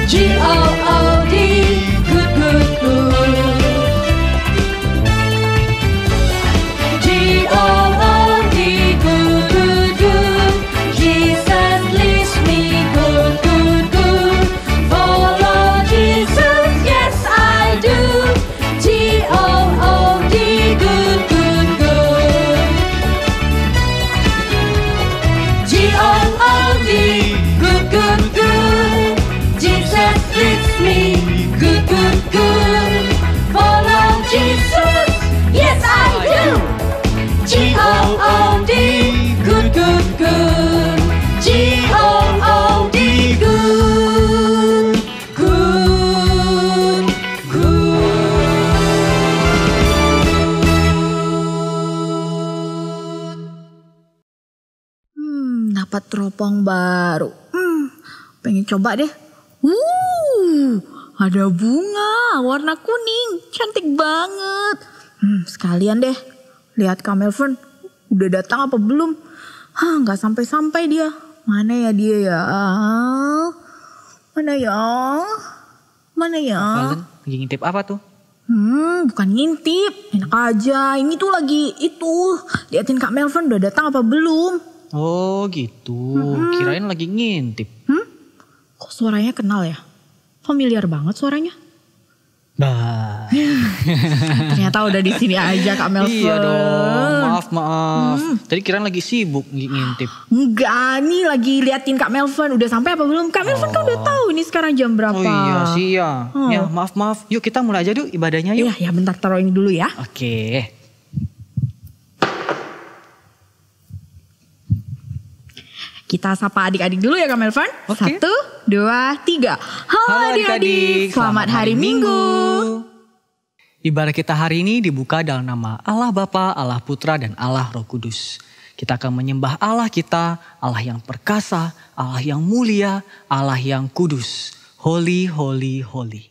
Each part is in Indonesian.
G-O-O-D, good, good, good. G-O-O-D, good, good, good. Jesus leads me good, good, good. Follow Jesus, yes I do. G-O-O-D, good, good, good. G-O-O-D, good, good, good. Jesus leads me good, good, good. Follow Jesus, yes I do. G-O-O-D, good, good, good. G-O-O-D, good, good, good. Dapat teropong baru. Pengen coba deh. Ada bunga warna kuning, cantik banget. Sekalian deh, lihat Kak Melvin udah datang apa belum? Nggak sampai-sampai dia. Mana ya dia ya? Mana ya? Mana ya? Valen, lagi ngintip apa tuh? Bukan ngintip, enak aja. Ini tuh lagi itu, liatin Kak Melvin udah datang apa belum? Oh gitu, kirain lagi ngintip. Kok suaranya kenal ya? Familiar banget suaranya. Bah. Ternyata udah di sini aja Kak Melvin. Iya dong, maaf. Tadi kirain lagi sibuk ngintip. Enggak, nih lagi liatin Kak Melvin udah sampai apa belum? Kak Melvin kan udah tahu ini sekarang jam berapa. Oh iya sih ya. Ya maaf. Yuk kita mulai aja dulu ibadahnya yuk. Iya, bentar taruh ini dulu ya. Oke. Kita sapa adik-adik dulu ya Kak Melvin. Oke. 1, 2, 3. Halo adik-adik, selamat hari Minggu. Ibadah kita hari ini dibuka dalam nama Allah Bapa, Allah Putra, dan Allah Roh Kudus. Kita akan menyembah Allah kita, Allah yang perkasa, Allah yang mulia, Allah yang kudus. Holy, holy, holy.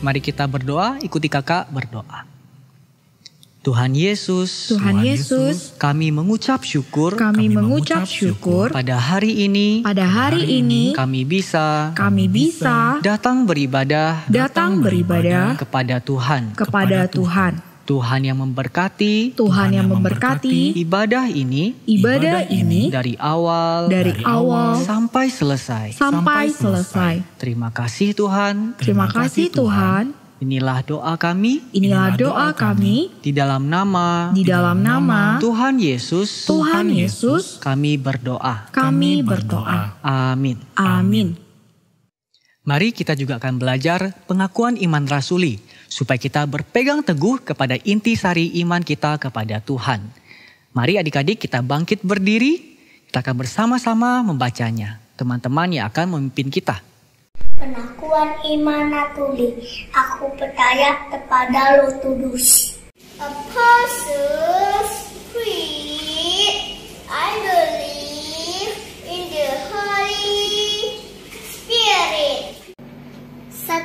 Mari kita berdoa, ikuti kakak berdoa. Tuhan Yesus, kami mengucap syukur, pada hari ini, kami bisa datang beribadah, kepada Tuhan. Tuhan yang memberkati Tuhan yang memberkati ibadah ini dari awal sampai selesai. Terima kasih Tuhan. Terima kasih Tuhan. Inilah doa kami Di dalam nama Tuhan Yesus. Kami berdoa. Amin. Mari kita juga akan belajar pengakuan iman rasuli, supaya kita berpegang teguh kepada intisari iman kita kepada Tuhan. Mari adik-adik kita bangkit berdiri, kita akan bersama-sama membacanya. Teman-teman yang akan memimpin kita. Pengakuan iman rasuli, aku percaya kepada Roh Kudus. Apostles' Creed, I believe in the Holy Spirit. 上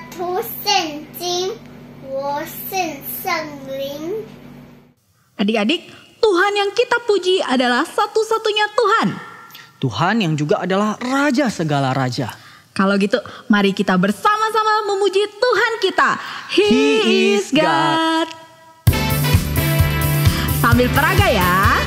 圣经，我信圣灵。 Adik-adik, Tuhan yang kita puji adalah satu-satunya Tuhan. Tuhan yang juga adalah Raja segala raja. Kalau gitu, mari kita bersama-sama memuji Tuhan kita. He is God. Sambil peraga ya.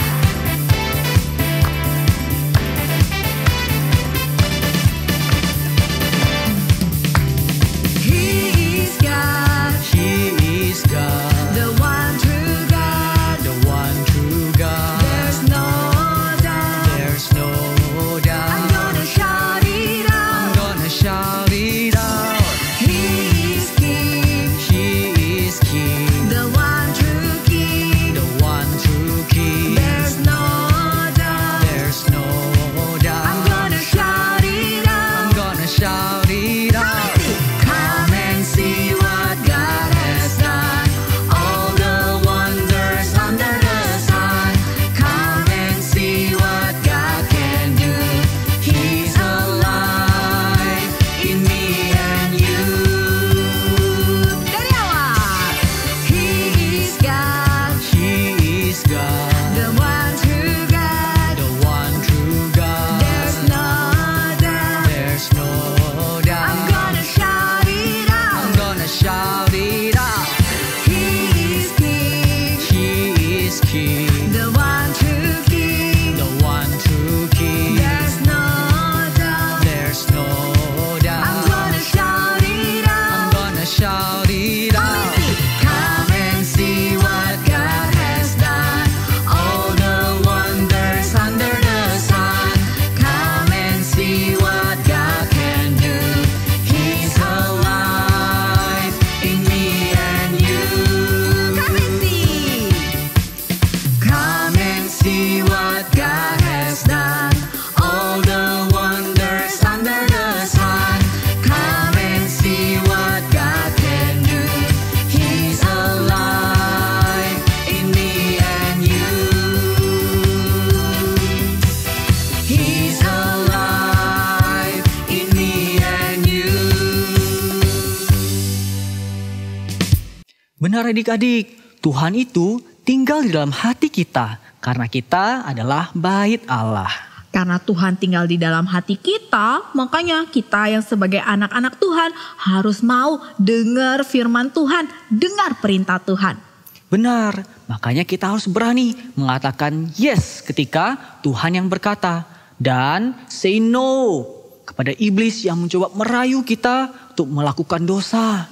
Benar adik-adik, Tuhan itu tinggal di dalam hati kita karena kita adalah bait Allah. Karena Tuhan tinggal di dalam hati kita, makanya kita yang sebagai anak-anak Tuhan harus mau dengar firman Tuhan, dengar perintah Tuhan. Benar, makanya kita harus berani mengatakan yes ketika Tuhan yang berkata. Dan say no kepada iblis yang mencoba merayu kita untuk melakukan dosa.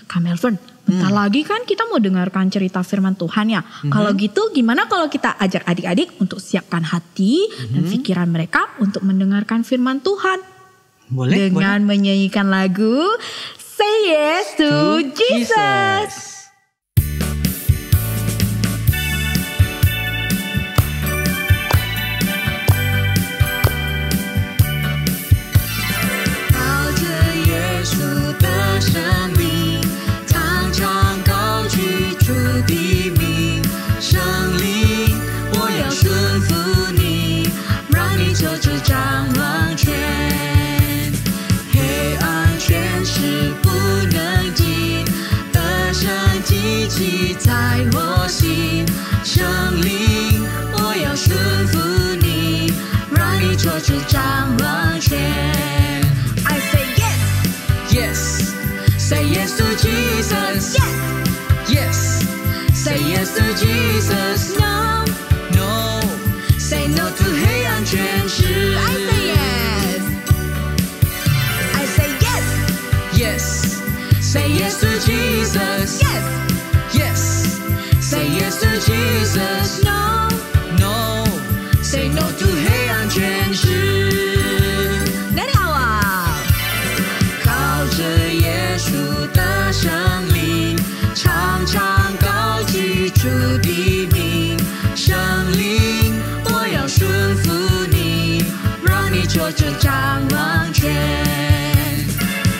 Kak Melvin, bentar lagi kan kita mau dengarkan cerita firman Tuhan ya. Kalau gitu gimana kalau kita ajak adik-adik untuk siapkan hati dan pikiran mereka untuk mendengarkan firman Tuhan. Boleh, dengan menyanyikan lagu Say Yes to Jesus. I say yes. Yes. Say yes to Jesus. Yes. Yes. Say Jesus. No, No, say no to 黑暗权势。 I say yes. I say yes. Yes, say yes to Jesus. Yes. Yes, say yes to Jesus. No, No, say no to 黑暗权势。 dari awal. 靠着耶稣的生命，常常高举主的名。圣灵，我要顺服你，让你做这掌王权。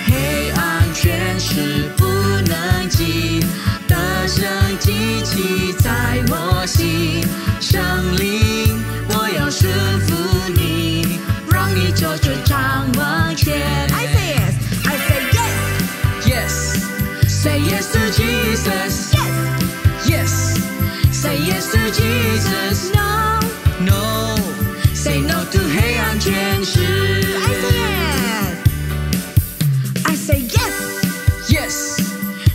黑暗权势不能进，得胜极其在我心。圣灵，我要顺服你，让你做这掌王权。 I say yes. I say yes. Yes, say yes to Jesus. Yes. Yes, say yes to Jesus. No, No, say no to 黑暗权势。 I say yes. I say yes. Yes,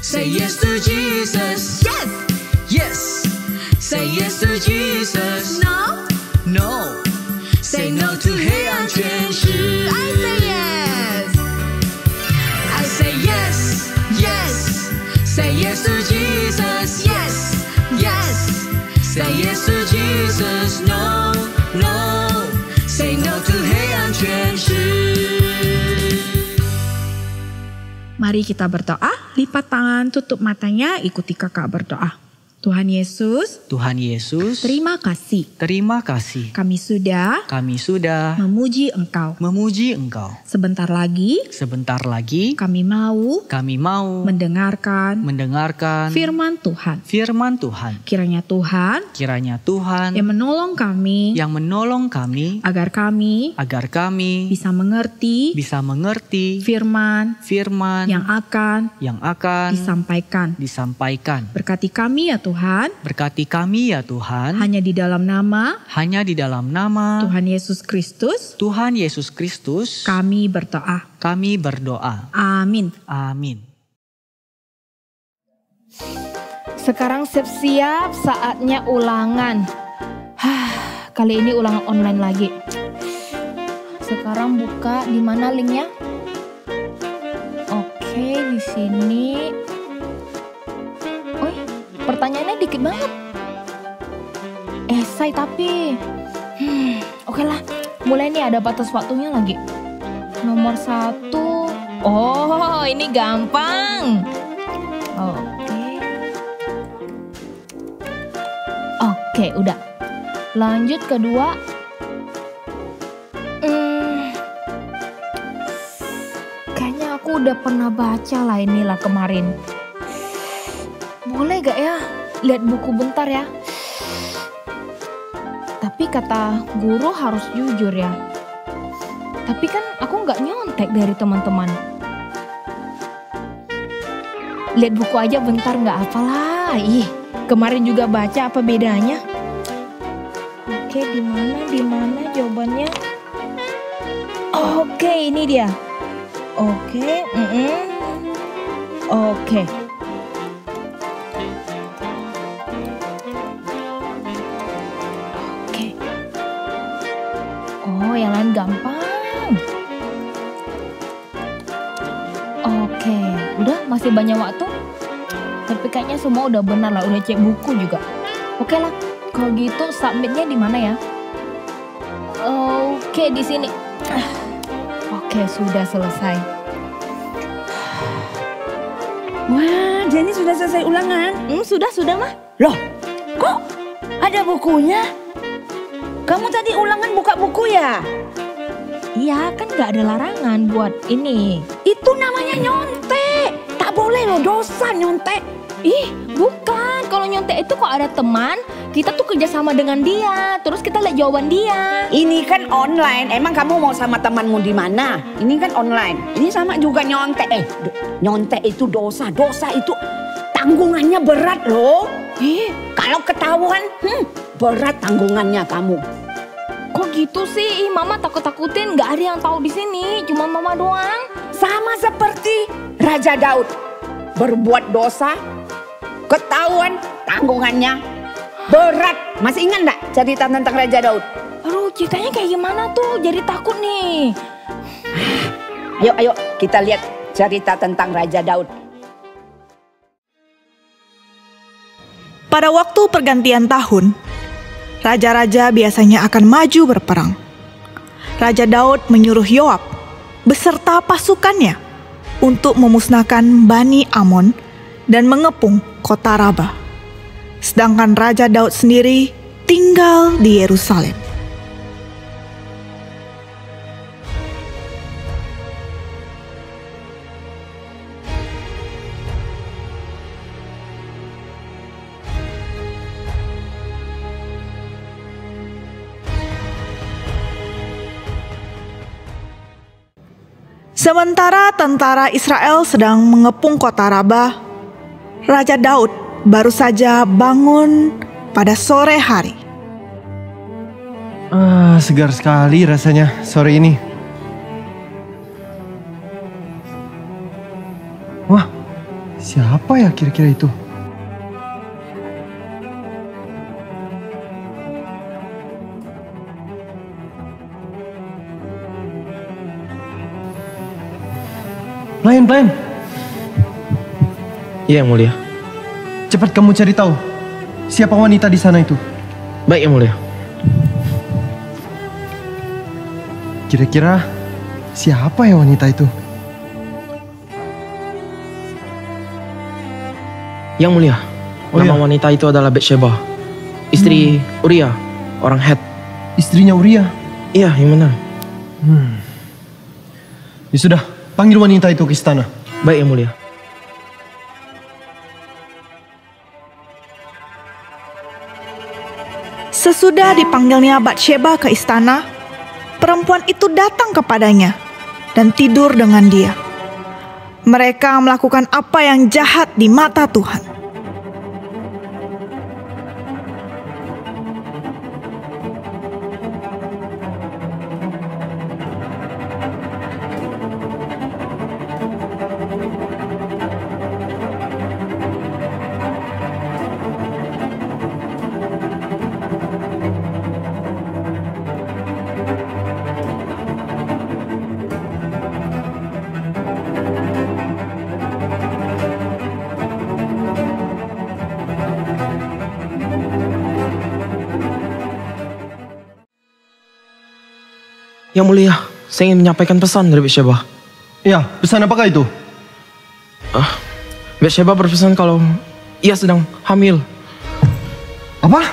say yes to Jesus. Yes. Yes, say yes to Jesus. No, No, say no to 黑暗权势。 I say yes. I say yes, yes, say yes to Jesus. Yes. Yes, say yes to Jesus. No, no, say no to 黑暗权势。 Mari kita berdoa, lipat tangan, tutup matanya, ikuti kakak berdoa. Tuhan Yesus, Tuhan Yesus, terima kasih. terima kasih. Kami sudah Kami sudah memuji Engkau. memuji Engkau. Sebentar lagi Sebentar lagi kami mau kami mau mendengarkan mendengarkan firman Tuhan. Kiranya Tuhan Yang menolong kami yang menolong kami agar kami agar kami bisa mengerti mengerti firman firman yang akan yang akan disampaikan. Berkati kami ya Tuhan, Berkati kami ya Tuhan, hanya di dalam nama hanya di dalam nama Tuhan Yesus Kristus Tuhan Yesus Kristus kami berdoa. kami berdoa. Amin. Amin. Sekarang siap-siap saatnya ulangan. Kali ini ulangan online lagi. Sekarang buka di mana linknya? Oke, di sini. Pertanyaannya dikit banget. Esai tapi. Oke lah. Mulai nih, ada batas waktunya lagi. Nomor 1. Oh, ini gampang. Oke, udah. Lanjut kedua. Kayaknya aku udah pernah baca lah inilah kemarin. Boleh gak ya lihat buku bentar ya? Tapi kata guru harus jujur ya. Tapi kan aku gak nyontek dari teman-teman. Lihat buku aja bentar gak apalah. Kemarin juga baca, apa bedanya? Oke, di mana jawabannya? Oke, ini dia. Oke. Oke. Oh, yang lain gampang. Oke, udah masih banyak waktu. Tapi kayaknya semua udah benar lah, udah cek buku juga. Oke lah, kalau gitu submitnya di mana ya? Oke, di sini. Oke, sudah selesai. Wah, Jenny sudah selesai ulangan? Sudah mah. Loh, kok ada bukunya? Kamu tadi ulangan buka buku ya? Iya, kan gak ada larangan buat ini. Itu namanya nyontek. Tak boleh loh, dosa nyontek. Bukan. Kalau nyontek itu kok ada teman, kita tuh kerjasama dengan dia. Terus kita lihat jawaban dia. Ini kan online. Emang kamu mau sama temanmu di mana? Ini kan online. Ini sama juga nyontek. Nyontek itu dosa. Dosa itu tanggungannya berat loh. Kalau ketahuan, berat tanggungannya kamu. Kok gitu sih? Mama takut-takutin, gak ada yang tahu di sini, cuma mama doang. Sama seperti Raja Daud, berbuat dosa, ketahuan tanggungannya berat. Masih ingat nggak cerita tentang Raja Daud? Aduh, ceritanya kayak gimana tuh? Jadi takut nih. Ayo kita lihat cerita tentang Raja Daud. Pada waktu pergantian tahun, raja-raja biasanya akan maju berperang. Raja Daud menyuruh Yoab beserta pasukannya untuk memusnahkan Bani Amon dan mengepung kota Raba. Sedangkan Raja Daud sendiri tinggal di Yerusalem. Sementara tentara Israel sedang mengepung kota Raba, Raja Daud baru saja bangun pada sore hari. Segar sekali rasanya sore ini. Wah, siapa ya kira-kira itu? Pelayan. Iya, Yang Mulia. Cepat kamu cari tahu siapa wanita di sana itu. Baik, Yang Mulia. Kira-kira siapa ya wanita itu? Yang Mulia, nama wanita itu adalah Batsheba, istri Uria, orang Het. Istrinya Uria? Iya, yang benar. Ya sudah, panggil wanita itu ke istana. Baik, Yang Mulia. Sesudah dipanggilnya Batsheba ke istana, perempuan itu datang kepadanya dan tidur dengan dia. Mereka melakukan apa yang jahat di mata Tuhan. Yang Mulia, saya ingin menyampaikan pesan dari Batsheba. Ya, pesan apakah itu? Batsheba berpesan kalau ia sedang hamil. Apa?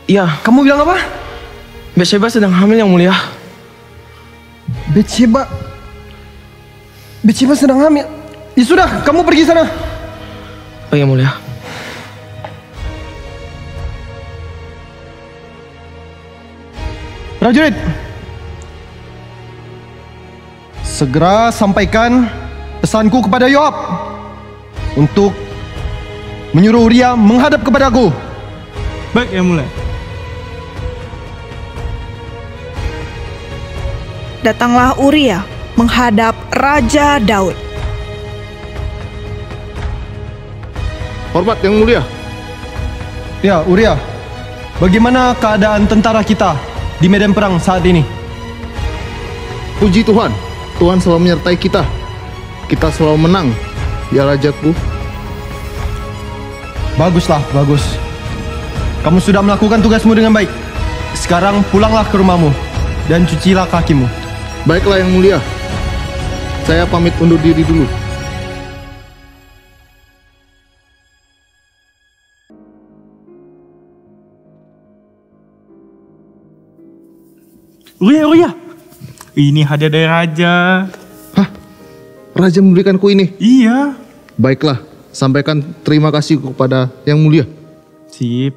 Iya, Kamu bilang apa? Batsheba sedang hamil, Yang Mulia. Batsheba sedang hamil. Ya sudah, kamu pergi sana. Baik, Yang Mulia. Prajurit, segera sampaikan pesanku kepada Yoab untuk menyuruh Uria menghadap kepadaku. Baik, Yang Mulia. Datanglah Uria menghadap Raja Daud. Hormat Yang Mulia. Ya, Uria, bagaimana keadaan tentara kita di medan perang saat ini? Puji Tuhan, Tuhan selalu menyertai kita. Kita selalu menang, ya Rajaku. Baguslah, bagus. Kamu sudah melakukan tugasmu dengan baik. Sekarang pulanglah ke rumahmu dan cucilah kakimu. Baiklah Yang Mulia. Saya pamit undur diri dulu. Uria. Ini hadiah dari Raja. Hah? Raja memberikanku ini? Iya. Baiklah, sampaikan terima kasih kepada Yang Mulia. Sip.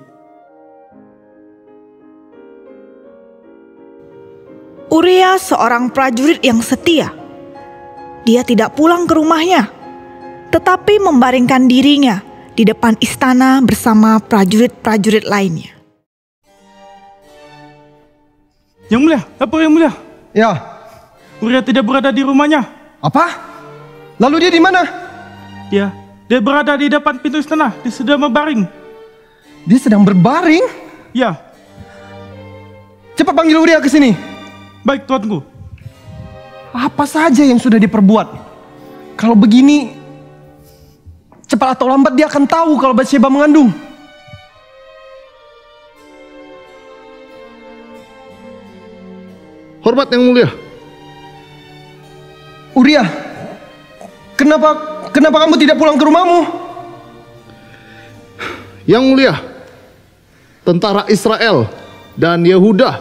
Uria seorang prajurit yang setia. Dia tidak pulang ke rumahnya, tetapi membaringkan dirinya di depan istana bersama prajurit-prajurit lainnya. Yang Mulia, apa Yang Mulia? Ya. Uria tidak berada di rumahnya. Apa? Lalu dia di mana? Dia berada di depan pintu istana, dia sedang membaring. Dia sedang berbaring? Ya. Cepat panggil Uria ke sini. Baik, tuanku. Apa saja yang sudah diperbuat? Kalau begini, cepat atau lambat dia akan tahu kalau Batsheba mengandung. Hormat yang mulia. Uria, kenapa kamu tidak pulang ke rumahmu? Yang mulia, tentara Israel dan Yehuda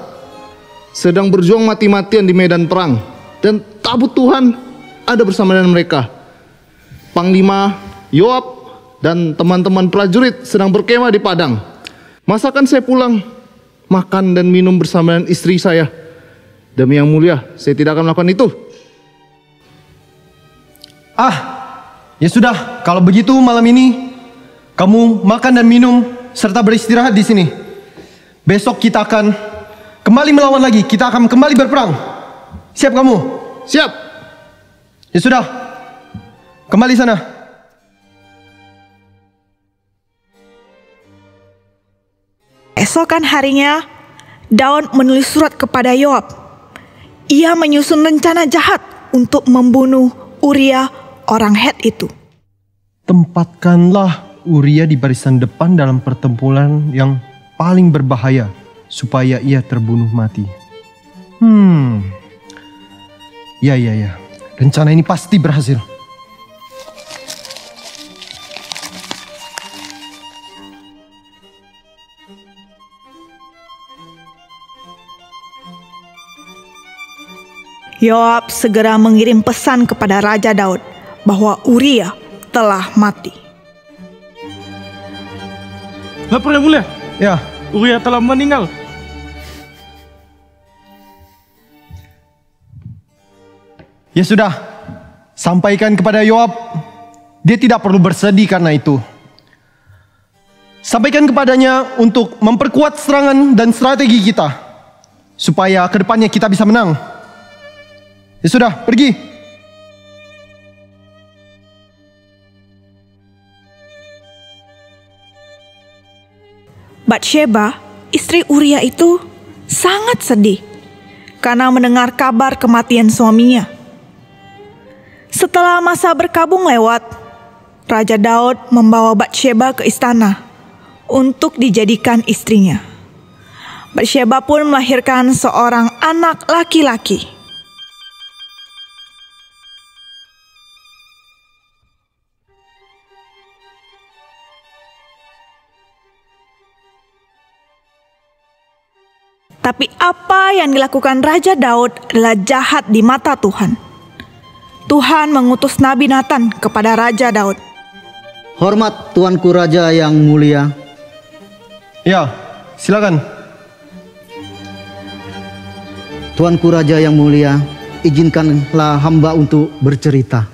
sedang berjuang mati-matian di medan perang, dan tabut Tuhan ada bersama dengan mereka. Panglima Yoab dan teman-teman prajurit sedang berkemah di padang. Masakan saya pulang makan dan minum bersama dengan istri saya? Demi yang mulia, saya tidak akan melakukan itu. Ya sudah, kalau begitu malam ini kamu makan dan minum serta beristirahat di sini. Besok kita akan kembali melawan lagi. Kita akan kembali berperang. Siap kamu? Siap. Ya sudah, kembali sana. Esokan harinya, Daud menulis surat kepada Yoab. Ia menyusun rencana jahat untuk membunuh Uria orang Het itu. Tempatkanlah Uria di barisan depan dalam pertempuran yang paling berbahaya supaya ia terbunuh mati. Ya. Rencana ini pasti berhasil. Yoab segera mengirim pesan kepada Raja Daud bahwa Uria telah mati. Lapor yang mulia. Ya. Uria telah meninggal. Ya sudah, sampaikan kepada Yoab, dia tidak perlu bersedih karena itu. Sampaikan kepadanya untuk memperkuat serangan dan strategi kita, supaya kedepannya kita bisa menang. Ya sudah, pergi. Batsheba, istri Uria itu sangat sedih karena mendengar kabar kematian suaminya. Setelah masa berkabung lewat, Raja Daud membawa Batsheba ke istana untuk dijadikan istrinya. Batsheba pun melahirkan seorang anak laki-laki. Tapi apa yang dilakukan Raja Daud adalah jahat di mata Tuhan. Tuhan mengutus Nabi Nathan kepada Raja Daud. Hormat tuanku Raja yang mulia. Ya, silakan. Tuanku Raja yang mulia, izinkanlah hamba untuk bercerita.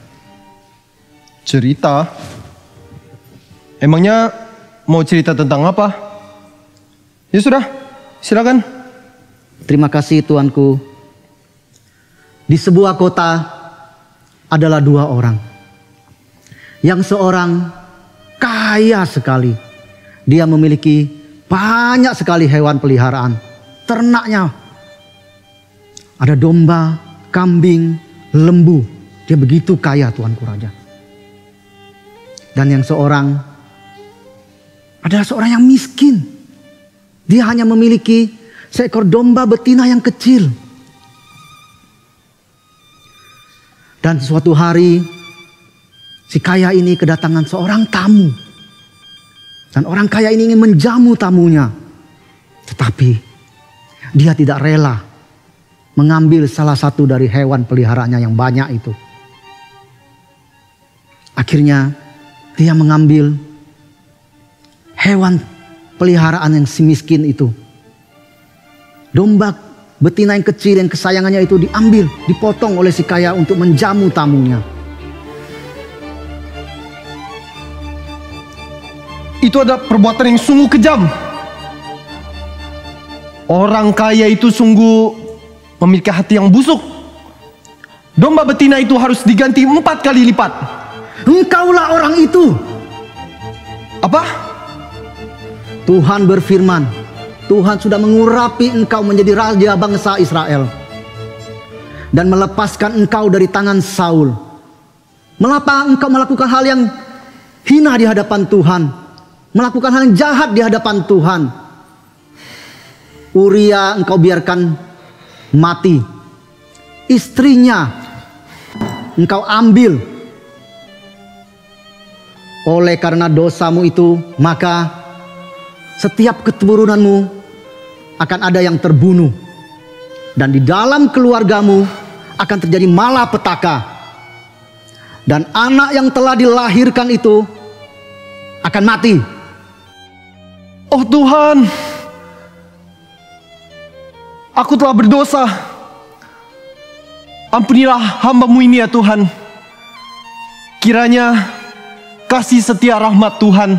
Cerita? Emangnya mau cerita tentang apa? Ya sudah, silakan. Terima kasih tuanku. Di sebuah kota adalah dua orang. Yang seorang kaya sekali. Dia memiliki banyak sekali hewan peliharaan. Ternaknya ada domba, kambing, lembu. Dia begitu kaya tuanku Raja. Dan yang seorang adalah seorang yang miskin. Dia hanya memiliki seekor domba betina yang kecil. Dan suatu hari si kaya ini kedatangan seorang tamu. Dan orang kaya ini ingin menjamu tamunya. Tetapi dia tidak rela mengambil salah satu dari hewan peliharaannya yang banyak itu. Akhirnya dia mengambil hewan peliharaan yang si miskin itu. Domba betina yang kecil yang kesayangannya itu diambil, dipotong oleh si kaya untuk menjamu tamunya. Itu adalah perbuatan yang sungguh kejam. Orang kaya itu sungguh memiliki hati yang busuk. Domba betina itu harus diganti 4 kali lipat. Engkaulah orang itu. Apa? Tuhan berfirman, Tuhan sudah mengurapi engkau menjadi raja bangsa Israel dan melepaskan engkau dari tangan Saul. Mengapa engkau melakukan hal yang hina di hadapan Tuhan, melakukan hal yang jahat di hadapan Tuhan? Uria engkau biarkan mati, istrinya engkau ambil. Oleh karena dosamu itu, maka setiap keturunanmu akan ada yang terbunuh, dan di dalam keluargamu akan terjadi malapetaka, dan anak yang telah dilahirkan itu akan mati. Oh Tuhan, aku telah berdosa. Ampunilah hamba-Mu ini ya Tuhan. Kiranya kasih setia rahmat Tuhan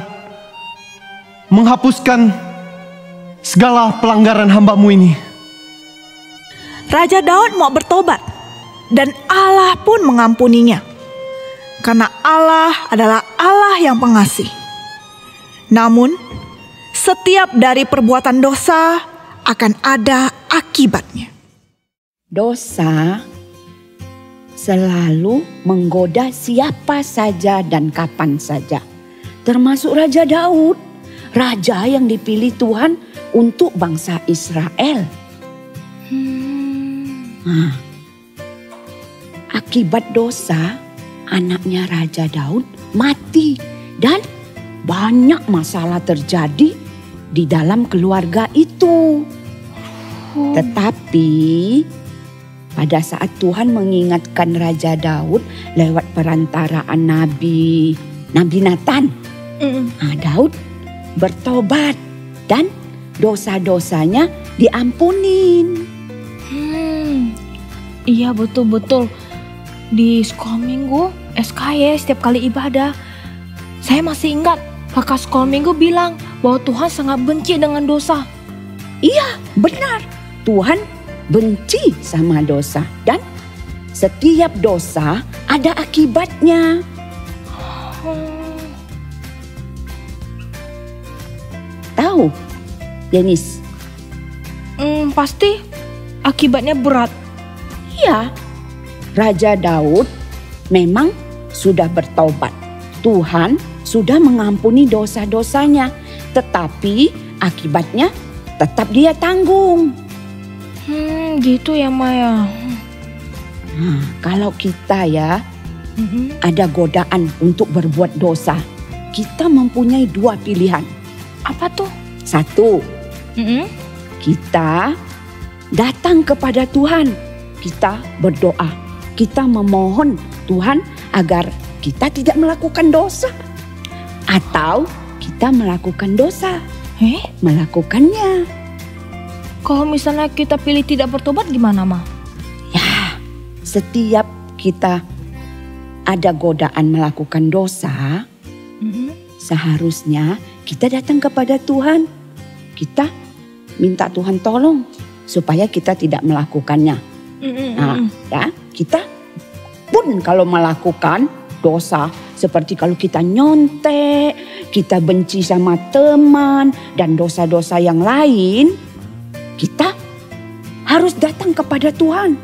menghapuskan segala pelanggaran hamba-Mu ini. Raja Daud mau bertobat, dan Allah pun mengampuninya. Karena Allah adalah Allah yang pengasih. Namun, setiap dari perbuatan dosa akan ada akibatnya. Dosa selalu menggoda siapa saja dan kapan saja. Termasuk Raja Daud, raja yang dipilih Tuhan untuk bangsa Israel. Nah, akibat dosa, anaknya Raja Daud mati dan banyak masalah terjadi di dalam keluarga itu. Tetapi pada saat Tuhan mengingatkan Raja Daud lewat perantaraan Nabi Nathan, Daud bertobat dan dosa-dosanya diampunin. Iya betul-betul. Di sekolah minggu SKY setiap kali ibadah, saya masih ingat kakak sekolah minggu bilang bahwa Tuhan sangat benci dengan dosa. Iya benar, Tuhan benci sama dosa, dan setiap dosa ada akibatnya. Tahu, Denis? Pasti akibatnya berat. Iya, Raja Daud memang sudah bertobat. Tuhan sudah mengampuni dosa-dosanya, tetapi akibatnya tetap dia tanggung. Gitu ya Maya. Nah, kalau kita ya ada godaan untuk berbuat dosa, kita mempunyai dua pilihan. Apa tuh? Satu, kita datang kepada Tuhan, kita berdoa, kita memohon Tuhan agar kita tidak melakukan dosa, atau kita melakukan dosa, melakukannya. Kalau misalnya kita pilih tidak bertobat gimana, Ma? Ya, setiap kita ada godaan melakukan dosa, seharusnya kita datang kepada Tuhan. Kita minta Tuhan tolong supaya kita tidak melakukannya. Nah, ya, kita pun kalau melakukan dosa, seperti kalau kita nyontek, kita benci sama teman, dan dosa-dosa yang lain, kita harus datang kepada Tuhan.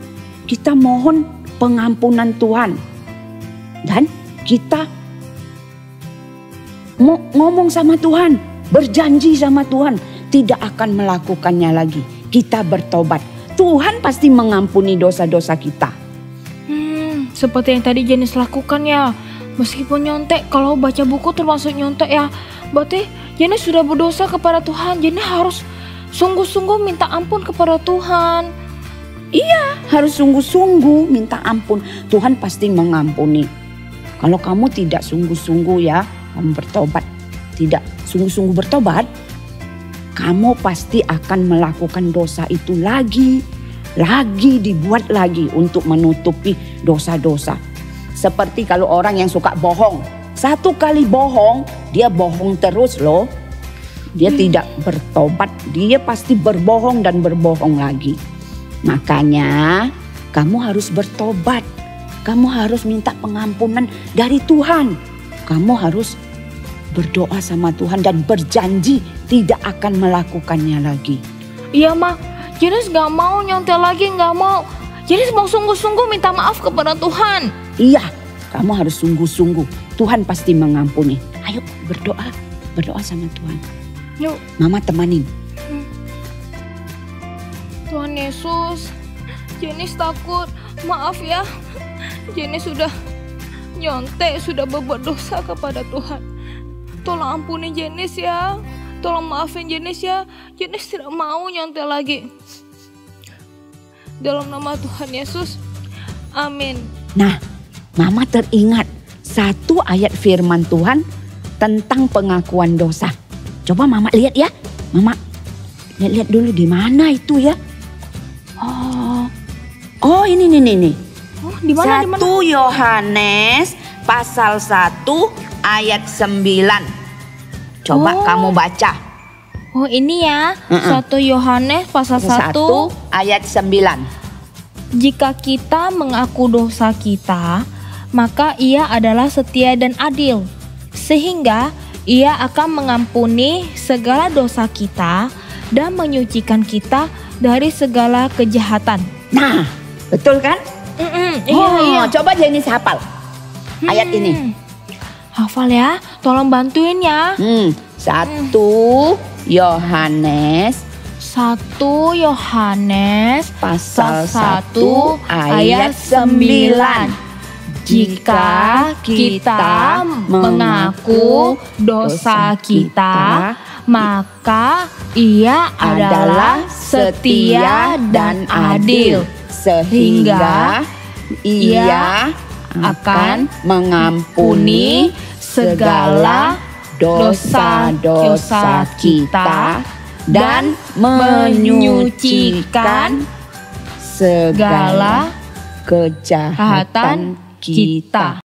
Kita mohon pengampunan Tuhan. Dan kita ngomong sama Tuhan, berjanji sama Tuhan, tidak akan melakukannya lagi. Kita bertobat. Tuhan pasti mengampuni dosa-dosa kita. Seperti yang tadi Jenis lakukan ya. Meskipun nyontek, kalau baca buku termasuk nyontek ya. Berarti Jenis sudah berdosa kepada Tuhan. Jenis harus sungguh-sungguh minta ampun kepada Tuhan. Iya, harus sungguh-sungguh minta ampun. Tuhan pasti mengampuni. Kalau kamu tidak sungguh-sungguh ya, kamu bertobat, tidak sungguh-sungguh bertobat, kamu pasti akan melakukan dosa itu lagi dibuat lagi untuk menutupi dosa-dosa. Seperti kalau orang yang suka bohong, satu kali bohong, dia bohong terus loh. Dia tidak bertobat, dia pasti berbohong dan berbohong lagi. Makanya kamu harus bertobat. Kamu harus minta pengampunan dari Tuhan. Kamu harus berdoa sama Tuhan dan berjanji tidak akan melakukannya lagi. Iya Ma, Janice gak mau nyontek lagi, gak mau. Janice mau sungguh-sungguh minta maaf kepada Tuhan. Iya, kamu harus sungguh-sungguh. Tuhan pasti mengampuni. Ayo berdoa, berdoa sama Tuhan. Yuk. Mama temanin. Tuhan Yesus, Janice takut. Maaf ya, Janice sudah nyontek, sudah berbuat dosa kepada Tuhan. Tolong ampuni Janice ya. Tolong maafin Janice ya. Janice tidak mau nyontek lagi. Dalam nama Tuhan Yesus, amin. Nah, Mama teringat satu ayat firman Tuhan tentang pengakuan dosa. Coba Mama lihat ya. Mama lihat dulu di mana itu ya. Oh ini nih. Oh, di mana? 1 Yohanes pasal 1 ayat 9. Coba kamu baca. Oh ini ya, 1 Yohanes pasal 1 ayat 9. Jika kita mengaku dosa kita, maka Ia adalah setia dan adil, sehingga Ia akan mengampuni segala dosa kita dan menyucikan kita dari segala kejahatan. Nah, betul kan? Iya. Coba Janice hafal ayat ini. Hafal ya, tolong bantuin ya. 1 Yohanes pasal 1 ayat 9. Jika kita mengaku dosa kita, maka Ia adalah setia dan adil, sehingga Ia akan mengampuni segala dosa-dosa kita dan menyucikan segala kejahatan kita.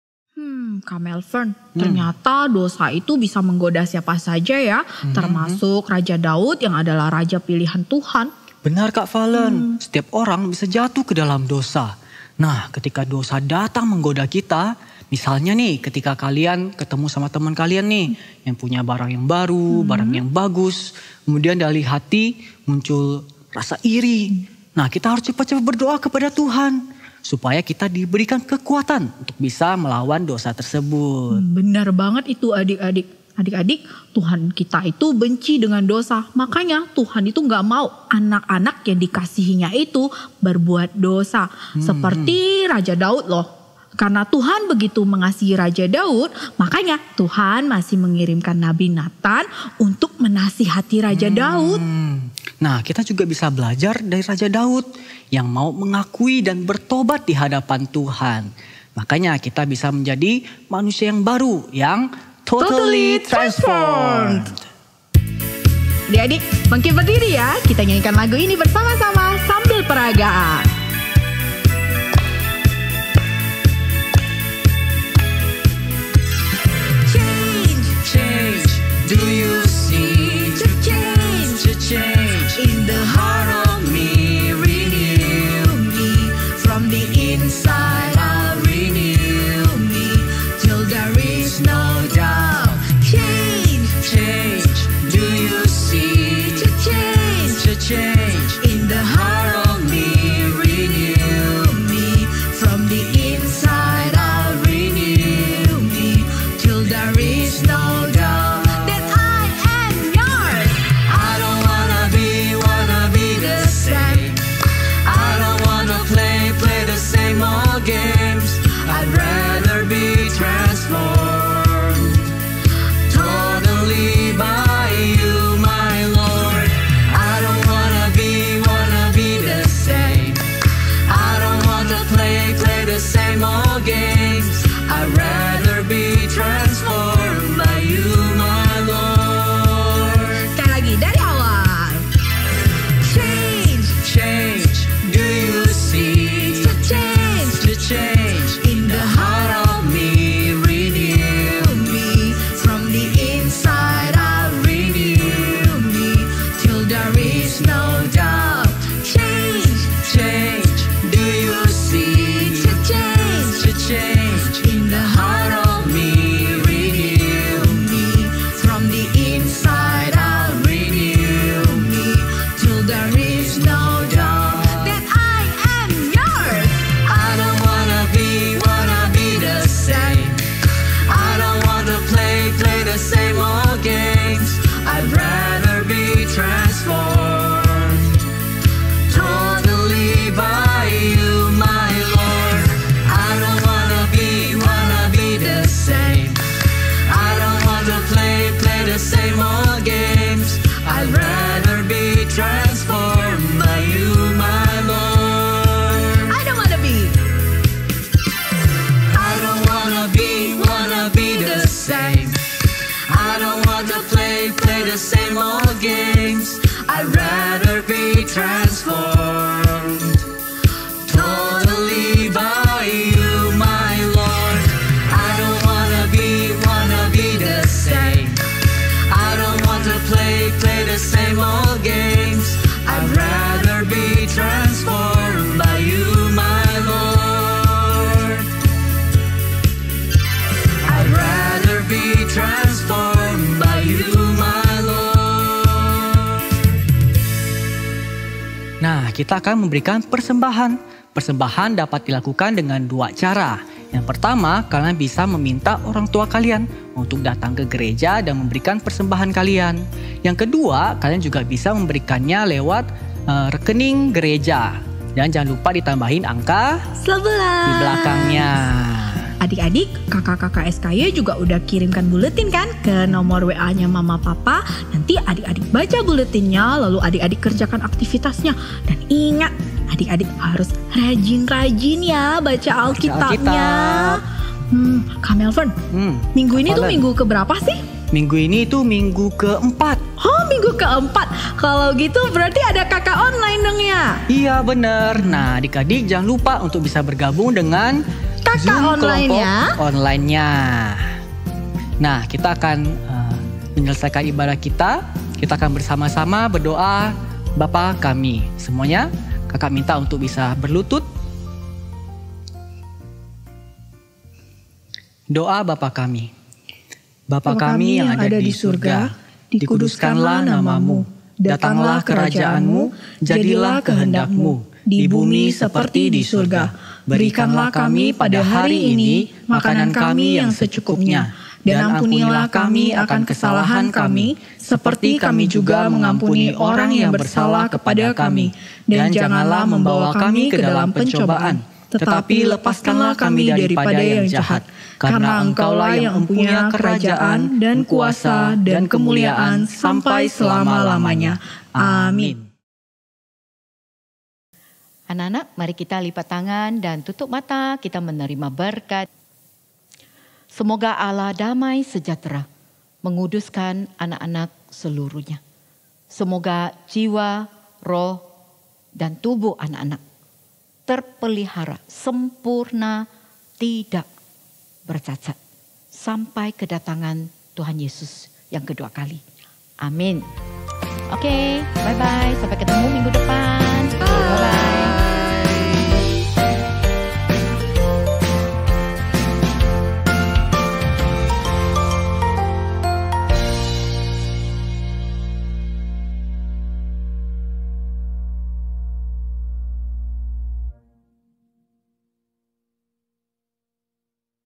Kak Melvin, ternyata dosa itu bisa menggoda siapa saja ya, termasuk Raja Daud yang adalah raja pilihan Tuhan. Benar Kak Valen, setiap orang bisa jatuh ke dalam dosa. Nah, ketika dosa datang menggoda kita, misalnya nih ketika kalian ketemu sama teman kalian nih yang punya barang yang baru, barang yang bagus, kemudian dari hati muncul rasa iri. Nah, kita harus cepat-cepat berdoa kepada Tuhan supaya kita diberikan kekuatan untuk bisa melawan dosa tersebut. Benar banget itu adik-adik. Adik-adik, Tuhan kita itu benci dengan dosa. Makanya Tuhan itu gak mau anak-anak yang dikasihinya itu berbuat dosa. Seperti Raja Daud loh. Karena Tuhan begitu mengasihi Raja Daud, makanya Tuhan masih mengirimkan Nabi Nathan untuk menasihati Raja Daud. Nah, kita juga bisa belajar dari Raja Daud yang mau mengakui dan bertobat di hadapan Tuhan. Makanya kita bisa menjadi manusia yang baru, yang totally transformed. Adik-adik, bangkit berdiri ya. Kita nyanyikan lagu ini bersama-sama sambil peragaan. Change, do you see the change in the heart of me? Renew me from the inside out, renew me till there is no doubt. Change, do you see the change in the heart of me? Renew me from the inside out, renew me till there is no doubt that I am yours. I don't wanna be the same. I don't wanna play the same old games. I'd rather be transformed totally by you, my Lord. I don't wanna be the same. I don't wanna play the same old games. I'd rather be transformed by you, my Lord. Sekali lagi dari awal. Change, do you see the change in the heart of me? Renew me from the inside out, renew me till there is no doubt. Change, do you see the change kita akan memberikan persembahan. Persembahan dapat dilakukan dengan 2 cara. Yang pertama, kalian bisa meminta orang tua kalian untuk datang ke gereja dan memberikan persembahan kalian. Yang kedua, kalian juga bisa memberikannya lewat rekening gereja. Dan jangan lupa ditambahin angka 11 di belakangnya. Adik-adik, kakak-kakak SKY juga udah kirimkan buletin kan ke nomor WA-nya Mama Papa. Nanti adik-adik baca buletinnya, lalu adik-adik kerjakan aktivitasnya. Dan ingat, adik-adik harus rajin-rajin ya baca Alkitabnya. Kak Melvin, minggu ini tuh minggu keberapa sih? Minggu ini tuh minggu keempat. Oh, minggu keempat. Kalau gitu berarti ada kakak online dong ya? Iya bener. Nah, adik-adik jangan lupa untuk bisa bergabung dengan kakak Zoom online-nya. Online-nya. Nah, kita akan menyelesaikan ibadah kita. Kita akan bersama-sama berdoa Bapa kami. Semuanya kakak minta untuk bisa berlutut. Doa Bapa kami. Bapa kami yang ada di surga, dikuduskanlah namamu. Datanglah kerajaan-Mu, jadilah kehendak-Mu di bumi seperti di surga. Berikanlah kami pada hari ini makanan kami yang secukupnya. Dan ampunilah kami akan kesalahan kami, seperti kami juga mengampuni orang yang bersalah kepada kami. Dan janganlah membawa kami ke dalam pencobaan, tetapi lepaskanlah kami daripada yang jahat. Karena Engkaulah yang mempunyai kerajaan dan kuasa dan kemuliaan sampai selama-lamanya. Amin. Anak-anak, mari kita lipat tangan dan tutup mata, kita menerima berkat. Semoga Allah damai sejahtera menguduskan anak-anak seluruhnya. Semoga jiwa, roh, dan tubuh anak-anak terpelihara sempurna, tidak bercacat sampai kedatangan Tuhan Yesus yang kedua kali. Amin. Oke, bye-bye. Sampai ketemu minggu depan. Bye-bye.